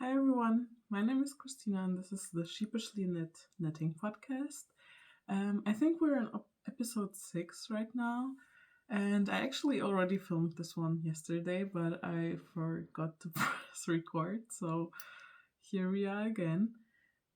Hi everyone, my name is Christina and this is the Sheepishly Knit Knitting Podcast. I think we're on episode 6 right now, and I actually already filmed this one yesterday, but I forgot to press record, so here we are again.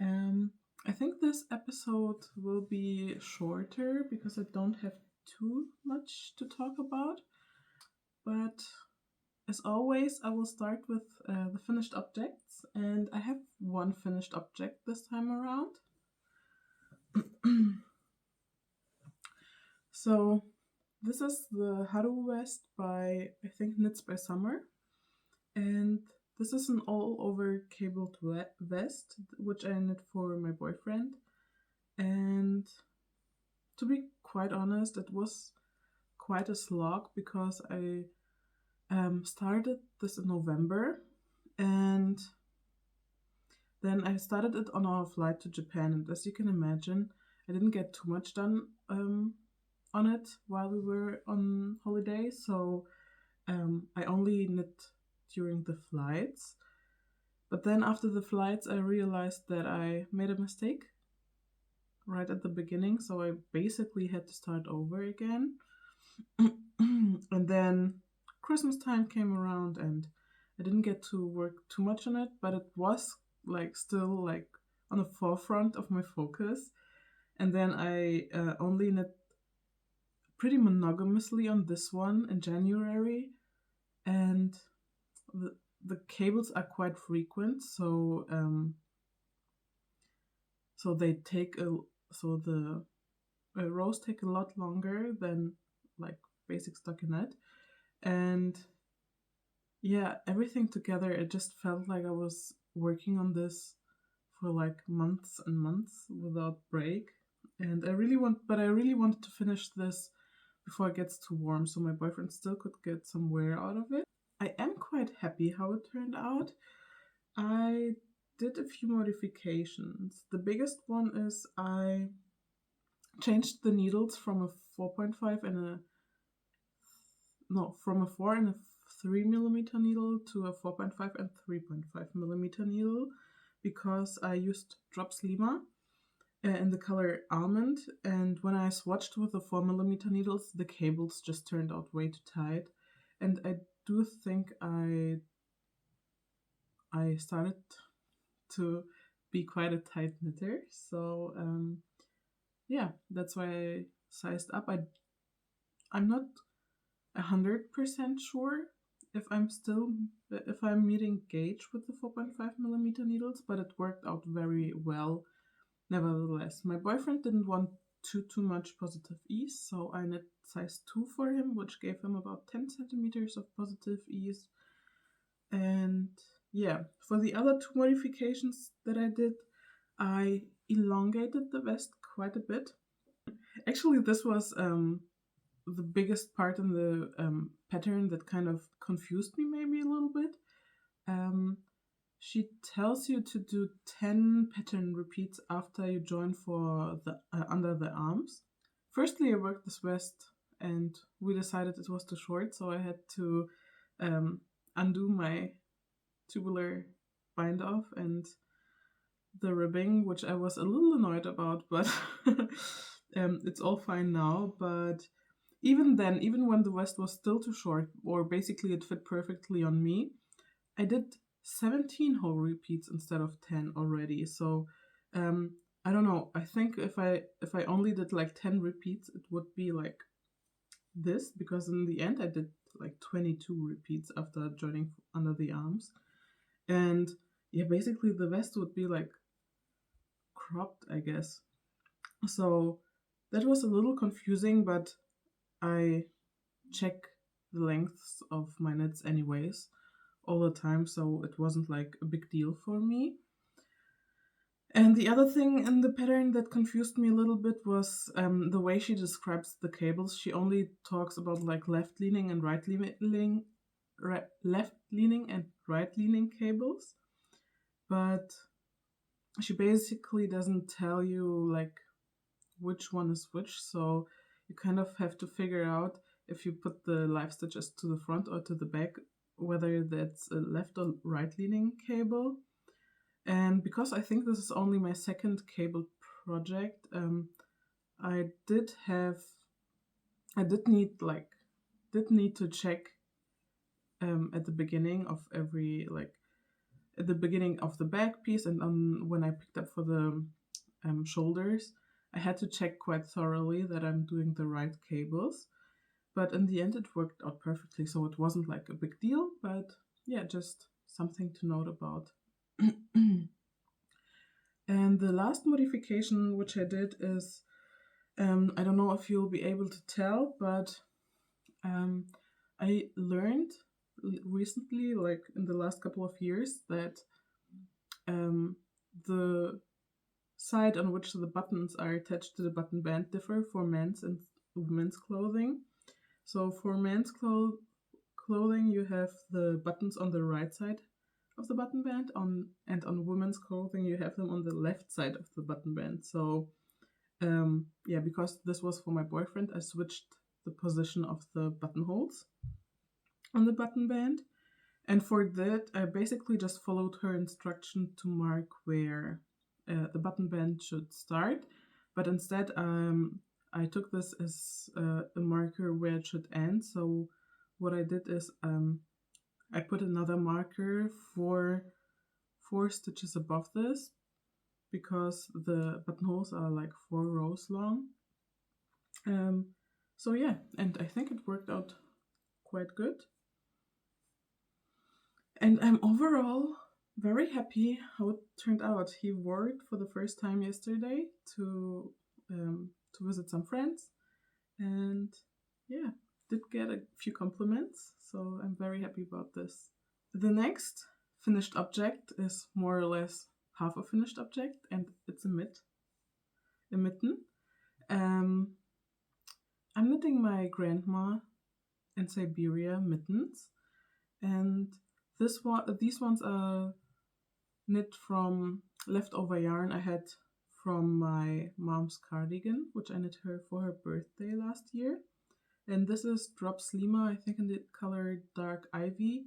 I think this episode will be shorter because I don't have too much to talk about, but as always, I will start with the finished objects, and I have one finished object this time around. So this is the Haru vest by, I think, Knits by Summer, and this is an all-over cabled vest, which I knit for my boyfriend. And to be quite honest, it was quite a slog because I started this in November, and then I started it on our flight to Japan, and as you can imagine, I didn't get too much done on it while we were on holiday, so I only knit during the flights. But then after the flights, I realized that I made a mistake right at the beginning, so I basically had to start over again. And then Christmas time came around, and I didn't get to work too much on it, but it was still on the forefront of my focus. And then I only knit pretty monogamously on this one in January, and the cables are quite frequent, so they take the rows take a lot longer than like basic stockinette, and yeah, everything together, it just felt like I was working on this for like months and months without break. And I really wanted to finish this before it gets too warm so my boyfriend still could get some wear out of it. I am quite happy how it turned out. I did a few modifications. The biggest one is I changed the needles from a 4.5 and from a 4 and a 3 millimeter needle to a 4.5 and 3.5 millimeter needle because I used drops Lima in the color almond, and when I swatched with the 4 millimeter needles, the cables just turned out way too tight, and I do think I started to be quite a tight knitter, so yeah, that's why I sized up. I'm not 100% sure if I'm meeting gauge with the 4.5 millimeter needles, but it worked out very well nevertheless. My boyfriend didn't want too much positive ease, so I knit size 2 for him, which gave him about 10 centimeters of positive ease. And yeah, for the other two modifications that I did, I elongated the vest quite a bit. Actually, this was the biggest part in the pattern that kind of confused me maybe a little bit. She tells you to do 10 pattern repeats after you join for the under the arms. Firstly, I worked this vest and we decided it was too short, so I had to undo my tubular bind off and the ribbing, which I was a little annoyed about, but it's all fine now. But even then, even when the vest was still too short, or basically it fit perfectly on me, I did 17 whole repeats instead of 10 already. So I don't know. I think if I only did like 10 repeats, it would be like this, because in the end I did like 22 repeats after joining under the arms. And yeah, basically the vest would be like cropped, I guess. So that was a little confusing, but I check the lengths of my knits anyways all the time, so it wasn't like a big deal for me. And the other thing in the pattern that confused me a little bit was the way she describes the cables. She only talks about like left leaning and right leaning cables, but she basically doesn't tell you like which one is which, so you kind of have to figure out if you put the live stitches to the front or to the back, whether that's a left or right leaning cable. And because I think this is only my second cable project, I did need to check at the beginning of every, like, at the beginning of the back piece, and when I picked up for the shoulders, I had to check quite thoroughly that I'm doing the right cables. But in the end, it worked out perfectly, so it wasn't like a big deal, but yeah, just something to note about. And the last modification which I did is, I don't know if you'll be able to tell, but I learned recently, like in the last couple of years, that the side on which the buttons are attached to the button band differ for men's and women's clothing. So for men's clothing, you have the buttons on the right side of the button band, and on women's clothing, you have them on the left side of the button band. So because this was for my boyfriend, I switched the position of the buttonholes on the button band. And for that, I basically just followed her instruction to mark where the button band should start. But instead, I took this as a marker where it should end. So what I did is I put another marker for 4 stitches above this, because the buttonholes are like 4 rows long. So yeah, and I think it worked out quite good. And I'm overall very happy how it turned out. He wore it for the first time yesterday to visit some friends, and yeah, did get a few compliments, so I'm very happy about this. The next finished object is more or less half a finished object, and it's a mitten. I'm knitting my grandma in Siberia mittens, and these ones are knit from leftover yarn I had from my mom's cardigan, which I knit her for her birthday last year. And this is drop sleema, I think in the color dark ivy,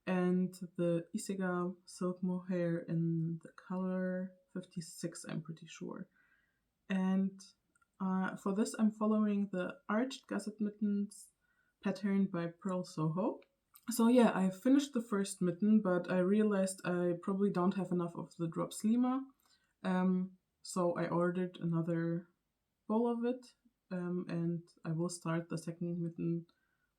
and the Isega silk mohair in the color 56, I'm pretty sure. And for this, I'm following the arched gusset mittens pattern by Pearl Soho. So yeah, I finished the first mitten, but I realized I probably don't have enough of the drop sleema. So I ordered another bowl of it, and I will start the second mitten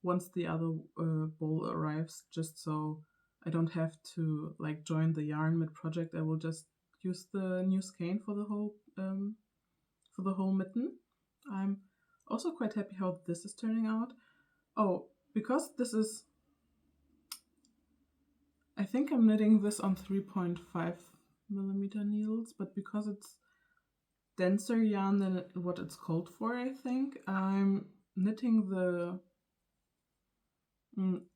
once the other bowl arrives, just so I don't have to like join the yarn mid-project. I will just use the new skein for the whole mitten. I'm also quite happy how this is turning out. Oh, because this is, I think I'm knitting this on 3.5 millimeter needles, but because it's denser yarn than what it's called for, I think I'm knitting the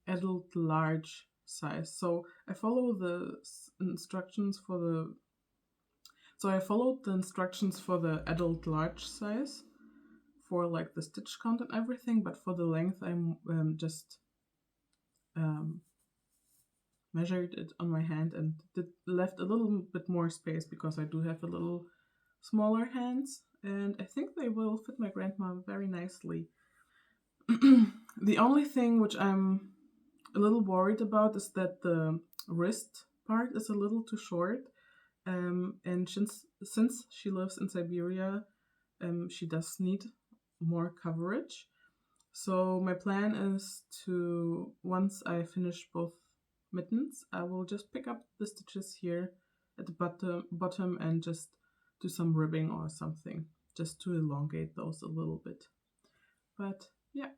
adult large size. So I follow the instructions for the. So I followed the instructions for the adult large size for like the stitch count and everything, but for the length I'm just measured it on my hand and left a little bit more space because I do have a little smaller hands, and I think they will fit my grandma very nicely. The only thing which I'm a little worried about is that the wrist part is a little too short, and since she lives in Siberia, she does need more coverage. So my plan is to, once I finish both mittens, I will just pick up the stitches here at the bottom and just do some ribbing or something, just to elongate those a little bit. But yeah,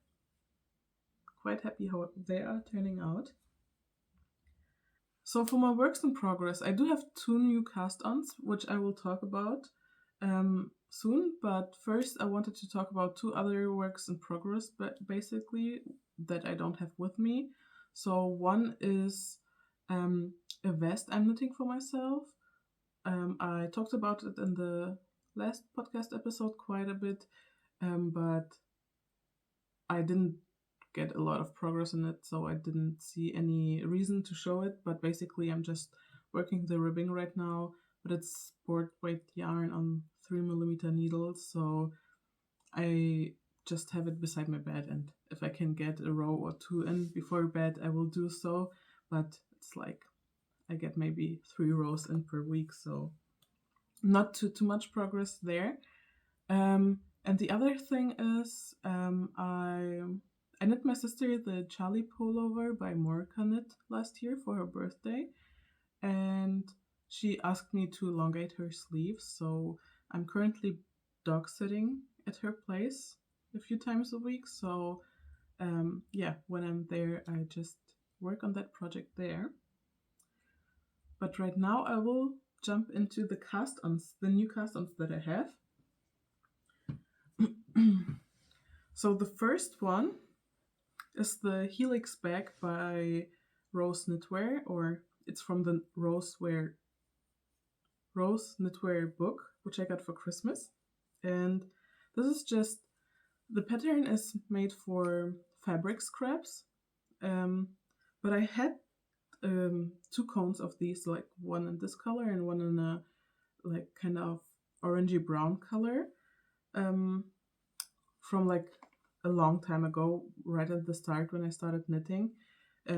quite happy how they are turning out. So for my works in progress, I do have 2 new cast-ons, which I will talk about soon. But first, I wanted to talk about 2 other works in progress, but basically that I don't have with me. So one is a vest I'm knitting for myself. I talked about it in the last podcast episode quite a bit, but I didn't get a lot of progress in it, so I didn't see any reason to show it. But basically, I'm just working the ribbing right now, but it's board weight yarn on 3mm needles, so I just have it beside my bed, and if I can get a row or two in before bed, I will do so, but it's like I get maybe 3 rows in per week, so not too much progress there. And the other thing is, I knit my sister the Charlie pullover by Morka Knit last year for her birthday, and she asked me to elongate her sleeves, so I'm currently dog sitting at her place a few times a week, so yeah, when I'm there, I just work on that project there. But right now I will jump into the cast-ons, the new cast-ons that I have. So the first one is the Helix bag by Rose Knitwear, or it's from the Rose Knitwear book, which I got for Christmas. And this is just, the pattern is made for fabric scraps, but I had 2 cones of these, like one in this color and one in a like kind of orangey brown color, from like a long time ago, right at the start when I started knitting,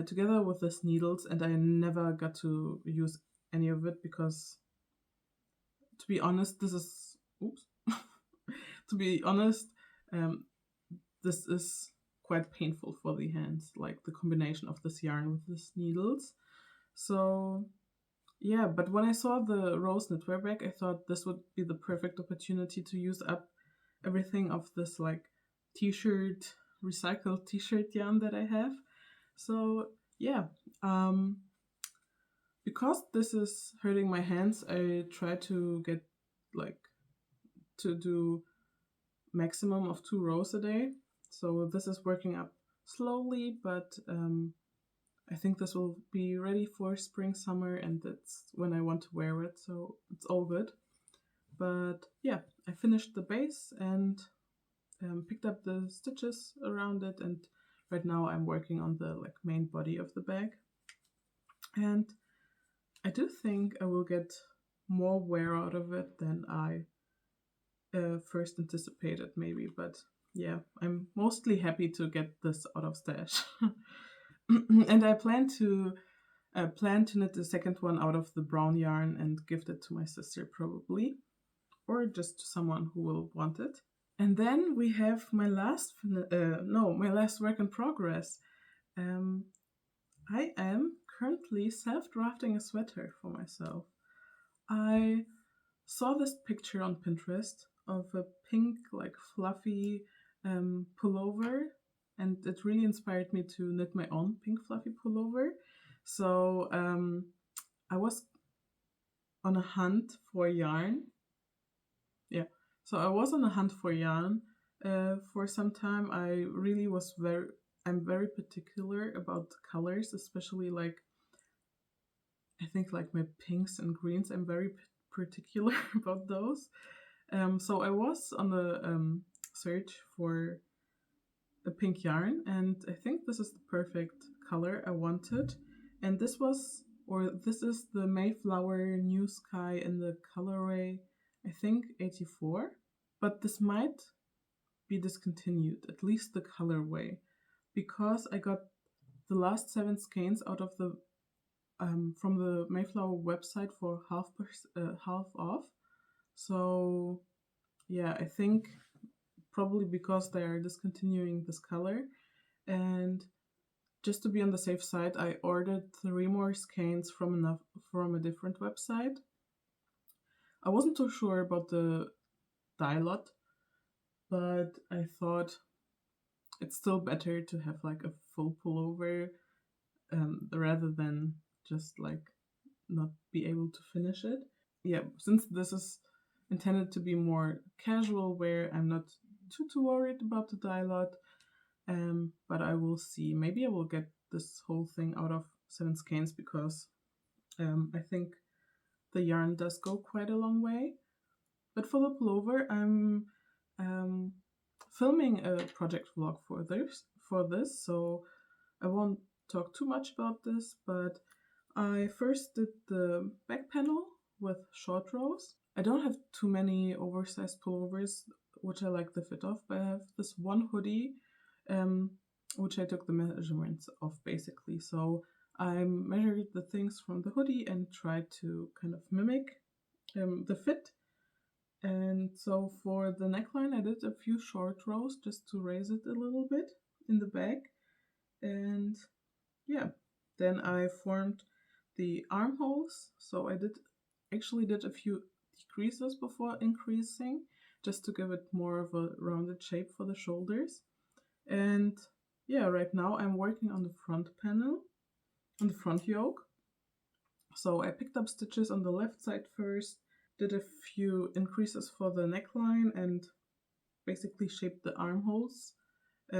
together with these needles, and I never got to use any of it because, to be honest, this is this is quite painful for the hands, like the combination of this yarn with these needles. So yeah, but when I saw the Rose Knitwear bag, I thought this would be the perfect opportunity to use up everything of this like t-shirt, recycled t-shirt yarn that I have. So yeah, because this is hurting my hands, I try to get to do maximum of 2 rows a day. So this is working up slowly, but I think this will be ready for spring, summer, and that's when I want to wear it, so it's all good. But yeah, I finished the base and picked up the stitches around it, and right now I'm working on the main body of the bag. And I do think I will get more wear out of it than I first anticipated, maybe, but yeah, I'm mostly happy to get this out of stash. And I plan to knit the second one out of the brown yarn and gift it to my sister probably, or just to someone who will want it. And then we have my last work in progress. I am currently self-drafting a sweater for myself. I saw this picture on Pinterest of a pink, fluffy pullover, and it really inspired me to knit my own pink fluffy pullover. So I was on a hunt for yarn. Yeah, so I was on a hunt for yarn for some time. I'm very particular about colors, especially I think my pinks and greens. I'm very particular about those. So I was on the search for a pink yarn, and I think this is the perfect color I wanted. And this is the Mayflower New Sky in the colorway, I think 84. But this might be discontinued, at least the colorway, because I got the last 7 skeins out of the from the Mayflower website for half off. So yeah, I think probably because they are discontinuing this color. And just to be on the safe side, I ordered 3 more skeins from a different website. I wasn't too sure about the dye lot, but I thought it's still better to have a full pullover rather than just not be able to finish it. Yeah, since this is intended to be more casual wear, I'm not too worried about the dye lot. But I will see. Maybe I will get this whole thing out of 7 skeins because I think the yarn does go quite a long way. But for the pullover, I'm filming a project vlog for this, so I won't talk too much about this, but I first did the back panel with short rows. I don't have too many oversized pullovers, which I like the fit of, but I have this one hoodie, which I took the measurements of basically. So I measured the things from the hoodie and tried to kind of mimic the fit. And so for the neckline, I did a few short rows just to raise it a little bit in the back. And yeah, then I formed the armholes. So I actually did a few decreases before increasing, just to give it more of a rounded shape for the shoulders. And yeah, right now I'm working on the front panel, on the front yoke. So I picked up stitches on the left side first, did a few increases for the neckline, and basically shaped the armholes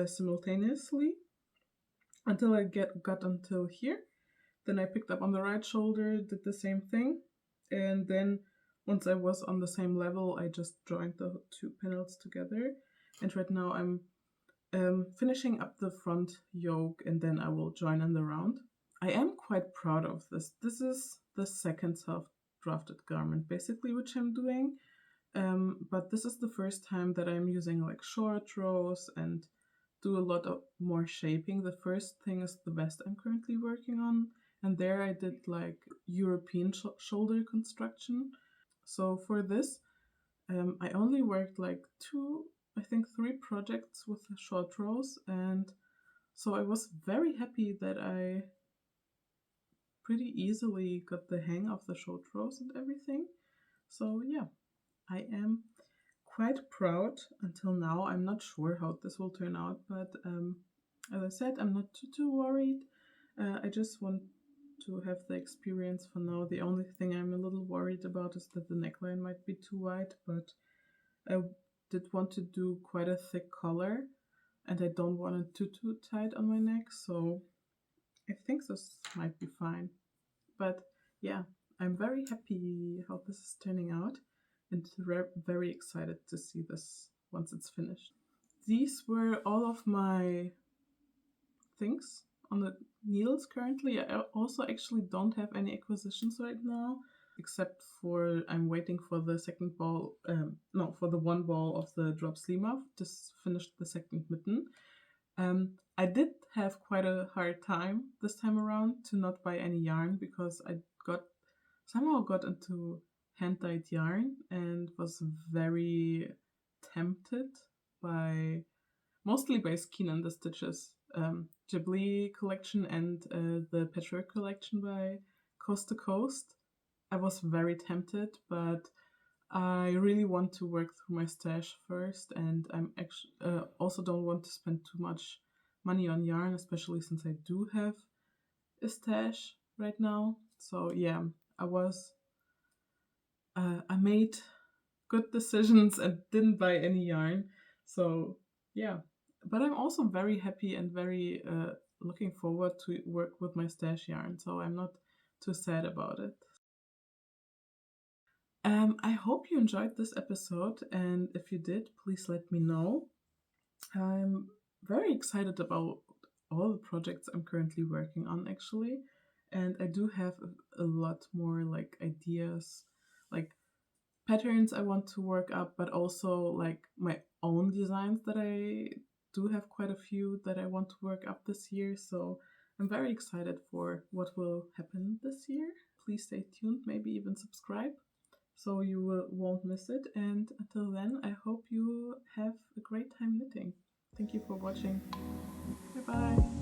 simultaneously until I got until here. Then I picked up on the right shoulder, did the same thing, and then once I was on the same level, I just joined the two panels together. And right now I'm finishing up the front yoke, and then I will join in the round. I am quite proud of this. This is the second self-drafted garment, basically, which I'm doing. But this is the first time that I'm using like short rows and do a lot of more shaping. The first thing is the vest I'm currently working on, and there I did like European shoulder construction. So for this, I only worked like three projects with the short rows, and so I was very happy that I pretty easily got the hang of the short rows and everything. So yeah, I am quite proud until now. I'm not sure how this will turn out, but as I said, I'm not too worried. I just want to have the experience for now. The only thing I'm a little worried about is that the neckline might be too wide, but I did want to do quite a thick collar, and I don't want it too tight on my neck, so I think this might be fine. But yeah, I'm very happy how this is turning out, and very excited to see this once it's finished. These were all of my things on the needles currently. I also actually don't have any acquisitions right now, except for I'm waiting for the second ball, for the one ball of the drop sleeve muff. Just finished the second mitten. I did have quite a hard time this time around to not buy any yarn because I somehow got into hand-dyed yarn and was very tempted mostly by Skein and the Stitches Ghibli collection and the Patchwork collection by Coast to Coast. I was very tempted, but I really want to work through my stash first, and I'm actually also don't want to spend too much money on yarn, especially since I do have a stash right now. So yeah, I made good decisions and didn't buy any yarn. So yeah, but I'm also very happy and very looking forward to work with my stash yarn. So I'm not too sad about it. I hope you enjoyed this episode, and if you did, please let me know. I'm very excited about all the projects I'm currently working on, actually, and I do have a lot more like ideas, like patterns I want to work up, but also like my own designs that I do have quite a few that I want to work up this year. So I'm very excited for what will happen this year. Please stay tuned, maybe even subscribe so you won't miss it. And until then, I hope you have a great time knitting. Thank you for watching. Bye bye.